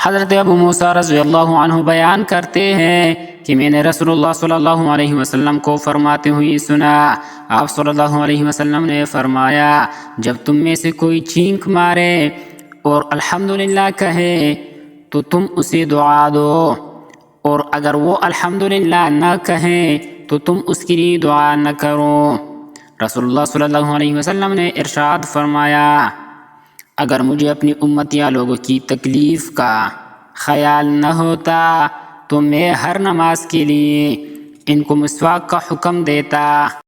हज़रत अबू मूसा रज़ियल्लाहु अन्हु बयान करते हैं कि मैंने रसूलुल्लाह सल्लल्लाहु अलैहि वसल्लम को फरमाते हुए सुना। आप सल्लल्लाहु अलैहि वसल्लम ने फरमाया, जब तुम में से कोई चीख मारे और अल्हम्दुलिल्लाह कहे तो तुम उसे दुआ दो, और अगर वो अल्हम्दुलिल्लाह न कहें तो तुम उसके लिए दुआ न करो। रसूलुल्लाह सल्लल्लाहु अलैहि वसल्लम ने इरशाद फरमाया, अगर मुझे अपनी उम्मत या लोगों की तकलीफ़ का ख्याल न होता तो मैं हर नमाज के लिए इनको मिसवाक का हुक्म देता।